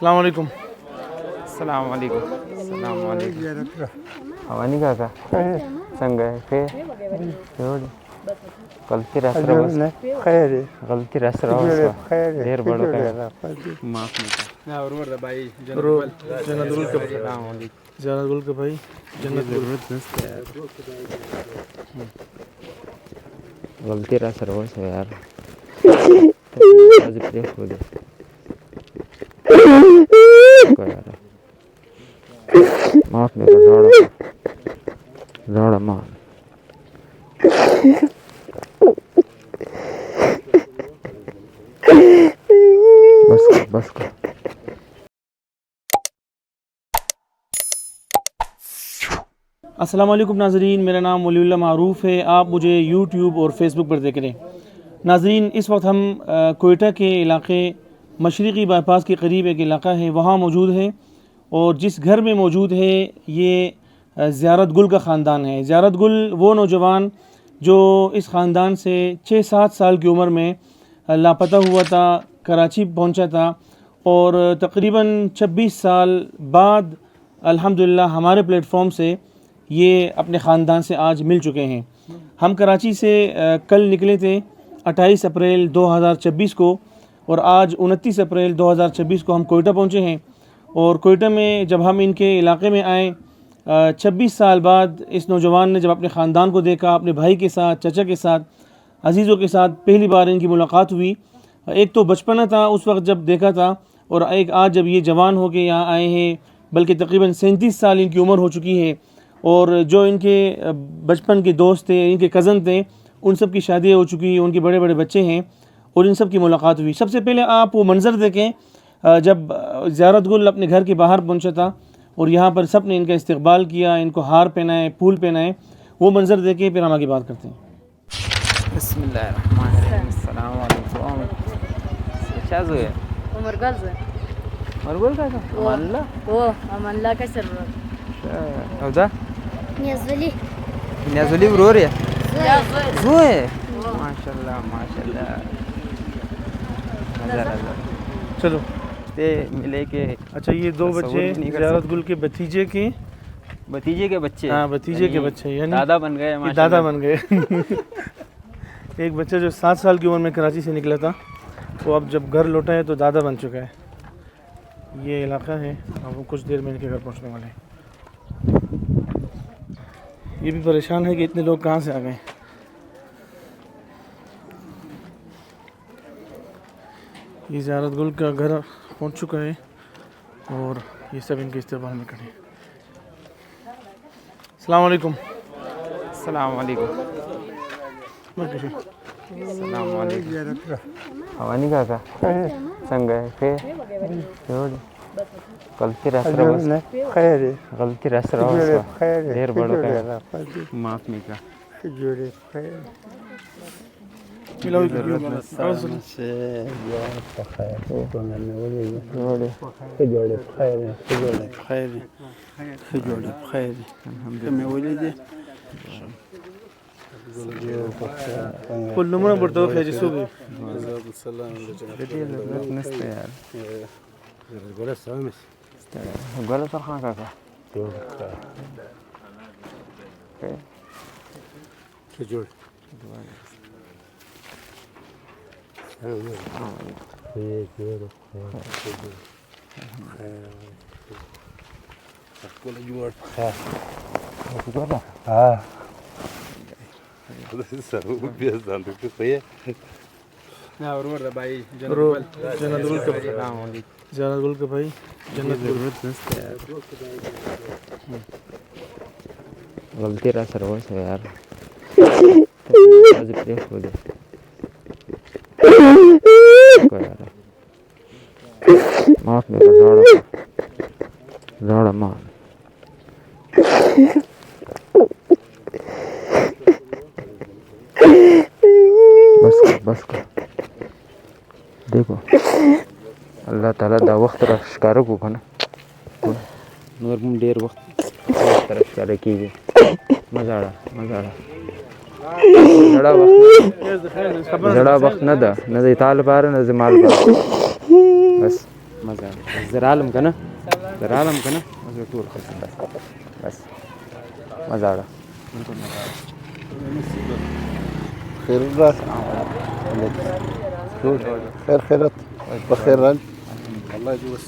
السلام علیکم. السلام علیکم. السلام علیکم. اوانی کاکا څنګه یې غلطی را سره غلطی را سره ډېر بڑو معاف ورور بھائی جنت گل کا السلام علیکم. جنت گل کا بھائی جنت ضرورت نشته غلطی را سره وشوه یار تاسې پرېښودې یاره معاف مې کړه زړه ما بس کر. السلام علیکم ناظرین، میرا نام ولی اللہ معروف ہے. آپ مجھے یوٹیوب اور فیس بک پر دیکھ رہے ہیں. ناظرین، اس وقت ہم کوئٹہ کے علاقے مشرقی بائی پاس کے قریب ایک علاقہ ہے، وہاں موجود ہے. اور جس گھر میں موجود ہے یہ زیارت گل کا خاندان ہے. زیارت گل وہ نوجوان جو اس خاندان سے 6-7 سال کی عمر میں لاپتہ ہوا تھا، کراچی پہنچا تھا، اور تقریباً 26 سال بعد الحمدللہ ہمارے پلیٹ فارم سے یہ اپنے خاندان سے آج مل چکے ہیں. ہم کراچی سے کل نکلے تھے 28 اپریل 2026 کو، اور آج 29 اپریل 2026 کو ہم کوئٹہ پہنچے ہیں. اور کوئٹہ میں جب ہم ان کے علاقے میں آئے 26 سال بعد اس نوجوان نے جب اپنے خاندان کو دیکھا، اپنے بھائی کے ساتھ، چچا کے ساتھ، عزیزوں کے ساتھ پہلی بار ان کی ملاقات ہوئی. ایک تو بچپنا تھا اس وقت جب دیکھا تھا، اور ایک آج جب یہ جوان ہو کے یہاں آئے ہیں، بلکہ تقریباً 37 سال ان کی عمر ہو چکی ہے. اور جو ان کے بچپن کے دوست تھے، ان کے کزن تھے، ان سب کی شادیاں ہو چکی ہیں، ان کے بڑے بڑے بچے ہیں، اور ان سب کی ملاقات ہوئی. سب سے پہلے آپ وہ منظر دیکھیں جب زیارت گل اپنے گھر کے باہر پہنچا تھا اور یہاں پر سب نے ان کا استقبال کیا، ان کو ہار پہنائے، پھول پہنائے. وہ منظر دیکھیں پھر ہم آگے بات کرتے ہیں. بسم اللہ الرحمن الرحیم. السلام علیکم. کیا زوی عمر غزه مرګول کاکا امان الله او امان الله کا سر او دا نیازولی ورور یې زوی ماشاءاللہ ماشاءاللہ. چلو ملے کے اچھا، یہ دو بچے زیارت گل کے بھتیجے کے بچے، ہاں بھتیجے کے بچے، یعنی دادا بن گئے. دادا بن گئے. ایک بچہ جو 7 سال کی عمر میں کراچی سے نکلا تھا، وہ اب جب گھر لوٹا ہے تو دادا بن چکا ہے. یہ علاقہ ہے، اب وہ کچھ دیر میں ان کے گھر پہنچنے والے ہیں. یہ بھی پریشان ہے کہ اتنے لوگ کہاں سے آ گئے. یہ زیارت گل کا گھر پہنچ چکا ہے اور یہ سب ان کے استقبال میں کھڑے ہیں. السلام علیکم. السلام علیکم. السلام علیکم. اوانی کاکا څنګه یې غلطی را سره غلطی را سره ډېر بڑو معاف مې کړه. خپل نومونه ورته وښیه چې څوک ضرورت نشته یار. ګوله فرخان کاکا ښه جوړ ورور بھائی جنت گل کا جنت گل کا بھائی جنت ضرورت نشته یار. غلطی را سره وشوه یار تاسې پرېښودې یاره معاف مې کړه زړه ما بس کر. دیکھو اللہ تعالیٰ دا وخت را ښکاره کړو که نه، نور هم ډېر وخت را ښکاره کېږي. مه ژاړه مه ژاړه، زړه وخت نه ده، نه د تا لپاره نه زما لپاره. بس مزه زرالم کنه زرالم کنه مزه ټول خسته بس مزه اړه خير الراس خير خيرت بخير رن الله يجوز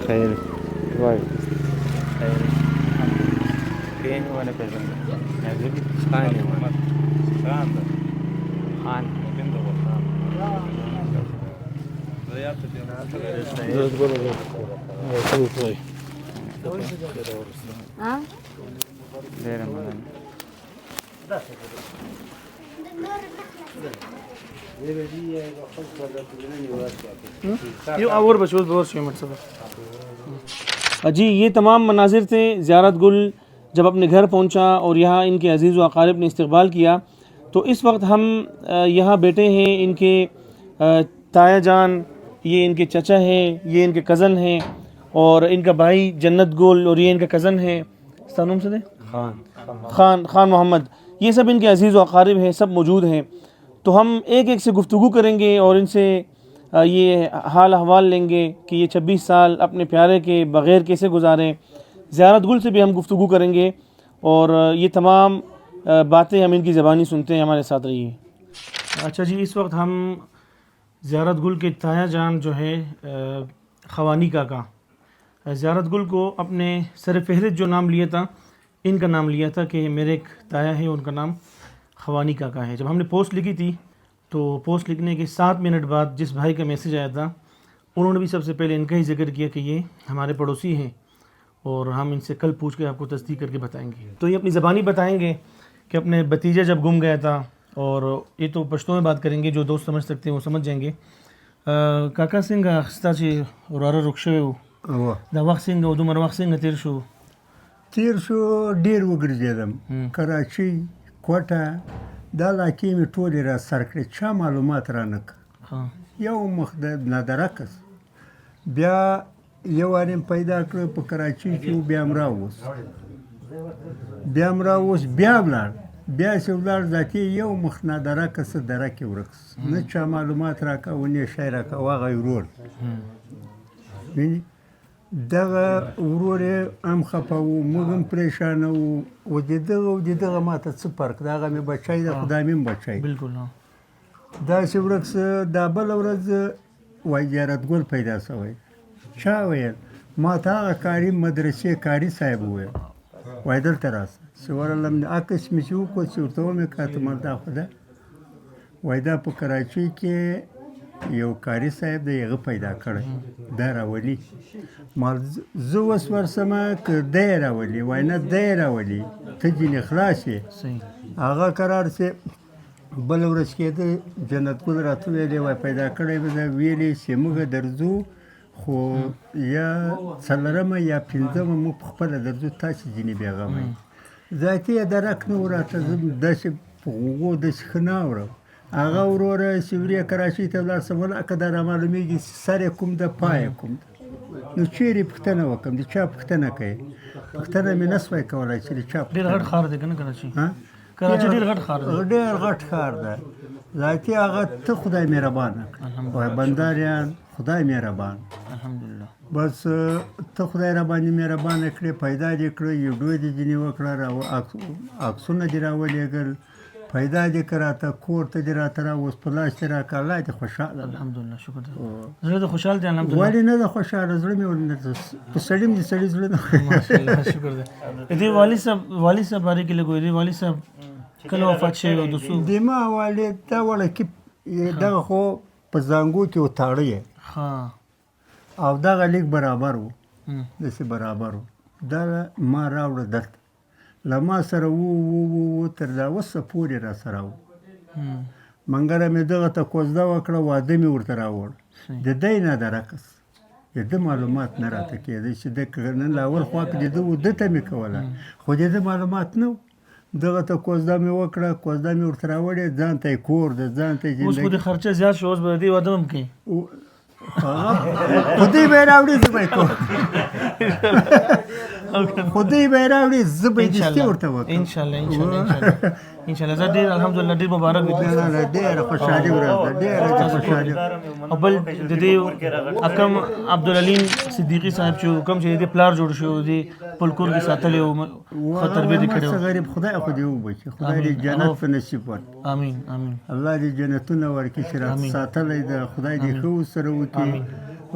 خیر وای خیر کین ونه پیژنه نازل خان خان خان ها ډېر مننه اور بچوز بہت سی جی یہ تمام مناظر تھے زیارت گل جب اپنے گھر پہنچا اور یہاں ان کے عزیز و اقارب نے استقبال کیا تو اس وقت ہم یہاں بیٹھے ہیں ان کے تایا جان یہ ان کے چچا ہیں یہ ان کے کزن ہیں اور ان کا بھائی جنت گل اور یہ ان کا کزن ہے استانوم سے دے خان محمد یہ سب ان کے عزیز و اقارب ہیں سب موجود ہیں تو ہم ایک ایک سے گفتگو کریں گے اور ان سے یہ حال احوال لیں گے کہ یہ 26 سال اپنے پیارے کے بغیر کیسے گزاریں زیارت گل سے بھی ہم گفتگو کریں گے اور یہ تمام باتیں ہم ان کی زبانی سنتے ہیں ہمارے ساتھ رہیے اچھا جی اس وقت ہم زیارت گل کے تایا جان جو ہے خوانی کاکا زیارت گل کو اپنے سر فہرست جو نام لیا تھا ان کا نام لیا تھا کہ میرے ایک تایا ہے ان کا نام خوانی کاکا ہے جب ہم نے پوسٹ لکھی تھی تو پوسٹ لکھنے کے 7 منٹ بعد جس بھائی کا میسیج آیا تھا انہوں نے بھی سب سے پہلے ان کا ہی ذکر کیا کہ یہ ہمارے پڑوسی ہیں اور ہم ان سے کل پوچھ کے آپ کو تصدیق کر کے بتائیں گے تو یہ اپنی زبانی بتائیں گے کہ اپنے بھتیجا جب گم گیا تھا اور یہ تو پشتو میں بات کریں گے جو دوست سمجھ سکتے ہیں وہ سمجھ جائیں گے کاکا څنګه اخستا چې وراره رک شوی و دا وخت څنګه و دومره وخت څنګه تیر شو تیر شو ډېر وګرځېدم کراچۍ کوټه دا علاقې مې ټولې را سر کړې چا معلومات را نه کړ یو مخ د نادرکس بیا یو واریم پیدا کړ په کراچۍ کې بیا هم راووست بیا ولاړ بیا چې ولاړ ذاتي یو مخ نادرکس دره کې ورک نه چا معلومات راکړه و نه شی راکړه و هغه ورور ویني دغه ورور یې هم خفه و موږ هم پریشانه وو و د دغه ماته څه فرق د هغه مې بچی د خدای مې هم بچی بالکل داسې ورک څه دا بله ورځ وایي زیارت ګل پیدا شوی چا ویل ما ته هغه کاري مدرسې کاري صاحب وویل وایي دلته راسه چې ورغلم عکس مې چې وکړ چې ورته ومې کاته ما دا خو ده وایي دا په کراچۍ کې یو کاري صاحب دی هغه پیدا کړی دا راولي ما زه اوس ورسمه که دی راولي وایي نه دی راولي ته ځینې خلاص یې هغه قرار چې بله ورځ کېده جنت ګل راته ویلې وایي پیدا کړی به ده ویلې چې موږ درځو خو یا څلرمه یا پنځمه موږ په خپله درځو تاسې ځینې بېغمه یې ذاتي یې درک نه و راته زه داسې په غوږو داسې ښه نه اورم هغه وروره چې ورې کراچۍ ته ولاړ سم ولا که دا رامعلومېږي سر یې کوم ده پای یې کوم ده نو چیرې پوښتنه وکړم د چا پوښتنه کوي پوښتنه مې نه سوای کولی چې د چا ډېر غټ ښار دی که نه کراچۍ کراچۍ ډېر غټ ښار دی ډېر غټ ښار ده ذاتي هغه ته خدای مهربانه کړه وایي بنداریان خدای مهربان الحمدلله بس ته خدای را باندې مهربانه کړې پیدا دې کړه ویډیو دې ځینې وکړه عکسونه دې راولېږل پیدا دې کړه راته کور ته دې راته راوست په لاس دې راکړه الله دې خوشحاله الحمدلله شکر دی زړه دې خوشحال دی الحمدلله ولې نه ده خوشحاله زړه مې ولې نه ده په سړي مې د سړي زړه نه ماشاءالله شکر دی دې والد صاحب بارے کې لګوي دې والد صاحب کله وفات شوی و دوستو د ما والد دا وړه کې دغه خو په زانګو کې وتاړه یې او دغه لیک برابر و داسې برابر و دا ما راوړه دلته له ما سره و تر دا اوسه پورې را سره و منګره مې دغه ته کوزده وکړه واده مې ورته راوړ د دی نه د رقص د ده معلومات نه راته کېده چې د نن له اول خوا کې د ده و ده ته مې کوله خو د ده معلومات نه و دغه ته کوزده مې وکړه کوزده مې ورته راوړې ځان ته یې کور ده ځان ته یې اوس خو د خرچه زیات شو اوس به د دې واده هم کوي خو دوی به یې راوړي زه به یې کوم خدای به یې راوړي زه به یې دستي انشاءالله ورته وکړم انشاءالله انشاءالله زه ډېر الحمدلله ډېر مبارک وي نه نه ډېره خوشحالي ورځ ده ډېره د خوشحالي او بل د دې حکم عبدالعلیم صدیقي صاحب چې کوم چې د دې پلار جوړ شو دی پلکور کې ساتلی او ښه تربیت یې کړی څه غریب خدای خو دې وبخي خدای دې جنت په نصیب ورکړي امین امین الله دې جنتونه ورکړي چې راته ساتلی ده خدای دې ښه ورسره وکړي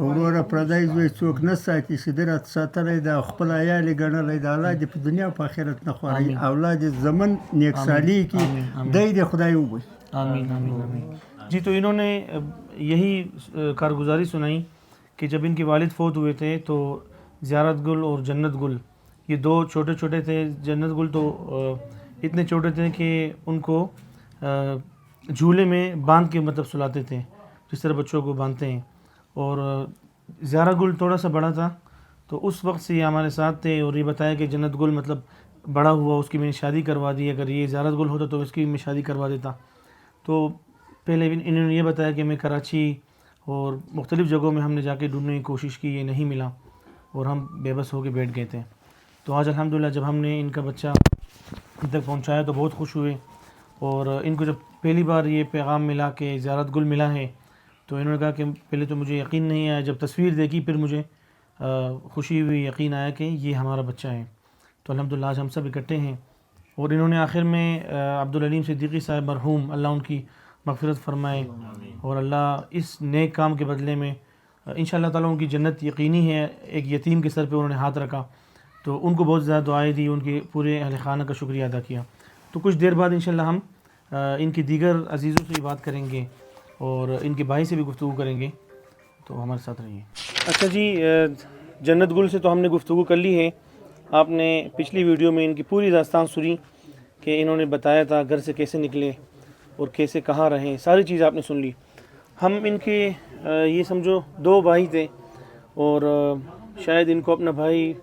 وروره پردی زوی څوک نه ساتي چې ده راته ساتلی ده او خپل عیال یې ګڼلی ده الله دې په دنیا په آخرت نه خوروي اولاد یې زمن نیکسالي کړي دی دې خدای وبخي آمین آمین آمین جی تو انہوں نے یہی کارگزاری سنائی کہ جب ان کے والد فوت ہوئے تھے تو زیارت گل اور جنت گل یہ دو چھوٹے چھوٹے تھے. جنت گل تو اتنے چھوٹے تھے کہ ان کو جھولے میں باندھ کے مطلب سلاتے تھے جس طرح بچوں کو باندھتے ہیں, اور زیارت گل تھوڑا سا بڑا تھا. تو اس وقت سے یہ ہمارے ساتھ تھے اور یہ بتایا کہ جنت گل مطلب بڑا ہوا اس کی میں نے شادی کروا دی, اگر یہ زیارت گل ہوتا تو اس کی میں شادی کروا دیتا. تو پہلے انہوں نے یہ بتایا کہ میں کراچی اور مختلف جگہوں میں ہم نے جا کے ڈھونڈنے کی کوشش کی, یہ نہیں ملا اور ہم بے بس ہو کے بیٹھ گئے تھے. تو آج الحمدللہ جب ہم نے ان کا بچہ ان تک پہنچایا تو بہت خوش ہوئے, اور ان کو جب پہلی بار یہ پیغام ملا کہ زیارت گل ملا ہے تو انہوں نے کہا کہ پہلے تو مجھے یقین نہیں آیا, جب تصویر دیکھی پھر مجھے خوشی ہوئی, یقین آیا کہ یہ ہمارا بچہ ہے. تو الحمدللہ آج ہم سب اکٹھے ہیں, اور انہوں نے آخر میں عبدالعلیم صدیقی صاحب مرحوم اللہ ان کی مغفرت فرمائے, اور اللہ اس نیک کام کے بدلے میں انشاءاللہ تعالیٰ ان کی جنت یقینی ہے. ایک یتیم کے سر پہ انہوں نے ہاتھ رکھا تو ان کو بہت زیادہ دعائیں دی, ان کے پورے اہل خانہ کا شکریہ ادا کیا. تو کچھ دیر بعد انشاءاللہ ہم ان کی دیگر عزیزوں سے بھی بات کریں گے اور ان کے بھائی سے بھی گفتگو کریں گے, تو ہمارے ساتھ رہیے. اچھا جی, جنت گل سے تو ہم نے گفتگو کر لی ہے. آپ نے پچھلی ویڈیو میں ان کی پوری داستان سنی کہ انہوں نے بتایا تھا گھر سے کیسے نکلے اور کیسے کہاں رہیں, ساری چیز آپ نے سن لی. ہم ان کے یہ سمجھو دو بھائی تھے, اور شاید ان کو اپنا بھائی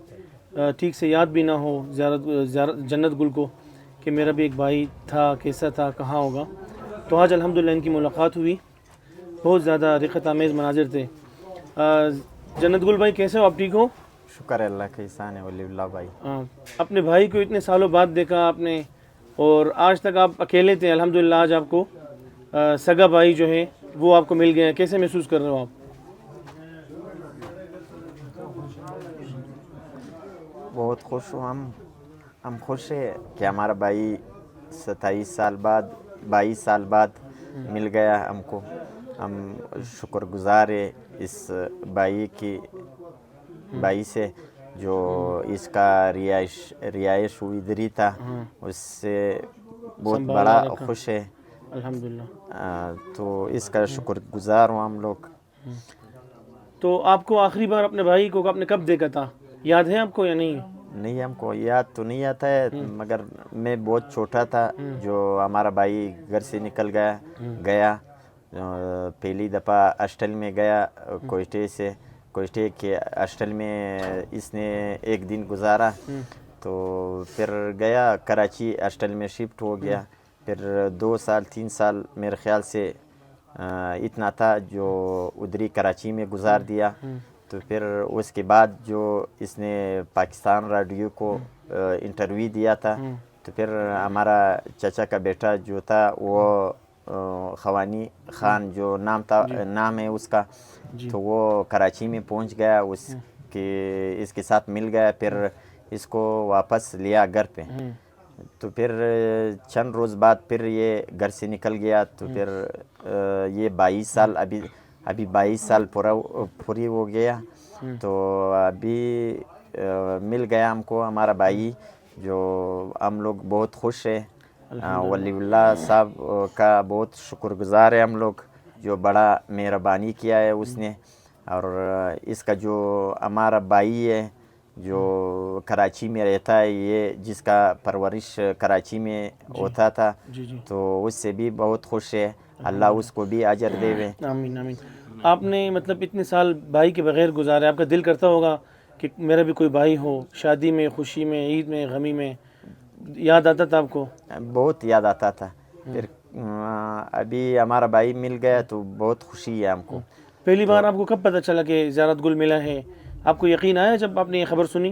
ٹھیک سے یاد بھی نہ ہو جنت گل کو کہ میرا بھی ایک بھائی تھا, کیسا تھا, کہاں ہوگا. تو آج الحمدللہ ان کی ملاقات ہوئی, بہت زیادہ رقت آمیز مناظر تھے. جنت گل بھائی کیسے ہو آپ, ٹھیک ہو؟ شکر ہے اللہ کا, احسان ہے ولی اللہ بھائی. اپنے بھائی کو اتنے سالوں بعد دیکھا آپ نے, اور آج تک آپ اکیلے تھے, الحمدللہ آج آپ کو سگا بھائی جو ہے وہ آپ کو مل گئے ہیں. کیسے محسوس کر رہے ہو آپ؟ بہت خوش ہوں ہم خوش ہیں کہ ہمارا بھائی 22 سال بعد مل گیا ہم کو. ہم شکر گزار ہیں اس بھائی سے جو اس کا رہائش ہوئی ادھری تھا, اس سے بہت بڑا خوش ہے الحمدللہ. تو اس کا شکر گزار ہوں ہم لوگ. تو آپ کو آخری بار اپنے بھائی کو آپ نے کب دیکھا تھا, یاد ہے آپ کو یا نہیں؟ نہیں, ہم کو یاد تو نہیں آتا ہے, مگر میں بہت چھوٹا تھا جو ہمارا بھائی گھر سے نکل گیا. پہلی دفعہ ہاسٹل میں گیا کوئٹے کے ہاسٹل میں اس نے ایک دن گزارا, تو پھر گیا کراچی ہاسٹل میں شفٹ ہو گیا. پھر 2 سال 3 سال میرے خیال سے اتنا تھا جو ادھری کراچی میں گزار دیا. تو پھر اس کے بعد جو اس نے پاکستان ریڈیو کو انٹرویو دیا تھا, تو پھر ہمارا چچا کا بیٹا جو تھا وہ خوانی خان جو نام ہے اس کا, تو وہ کراچی میں پہنچ گیا, اس کے ساتھ مل گیا. پھر اس کو واپس لیا گھر پہ. تو پھر چند روز بعد پھر یہ گھر سے نکل گیا. تو پھر یہ 22 سال ابھی 22 سال پوری ہو گیا. تو ابھی مل گیا ہم کو ہمارا بھائی, جو ہم لوگ بہت خوش ہیں. ولی اللہ صاحب کا بہت شکر گزار ہے ہم لوگ, جو بڑا مہربانی کیا ہے اس نے. اور اس کا جو ہمارا بھائی ہے جو کراچی میں رہتا ہے, یہ جس کا پرورش کراچی میں ہوتا تھا, تو اس سے بھی بہت خوش ہے. اللہ اس کو بھی اجر دے. آمین آمین. آپ نے مطلب اتنے سال بھائی کے بغیر گزارے, آپ کا دل کرتا ہوگا کہ میرا بھی کوئی بھائی ہو, شادی میں, خوشی میں, عید میں, غمی میں, یاد آتا تھا آپ کو؟ بہت یاد آتا تھا. پھر ابھی ہمارا بھائی مل گیا تو بہت خوشی ہے ہم کو. پہلی بار آپ کو کب پتہ چلا کہ زیارت گل ملا ہے؟ آپ کو یقین آیا جب آپ نے یہ خبر سنی؟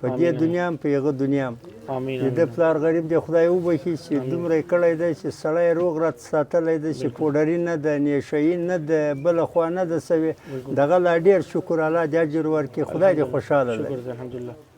په دې دنیا هم په هغه دنیا هم آمین د ده پلار غریب دی خدای وبخي چې دومره یې کړی دی چې سړی روغ رات ساتلی دی چې پوډري نه ده نیشهیي نه ده بله خوا نه ده سوې دغه لا ډېر شکر الله دې اجر ورکړي خدای دې خوشحاله دی شکر دې الحمدلله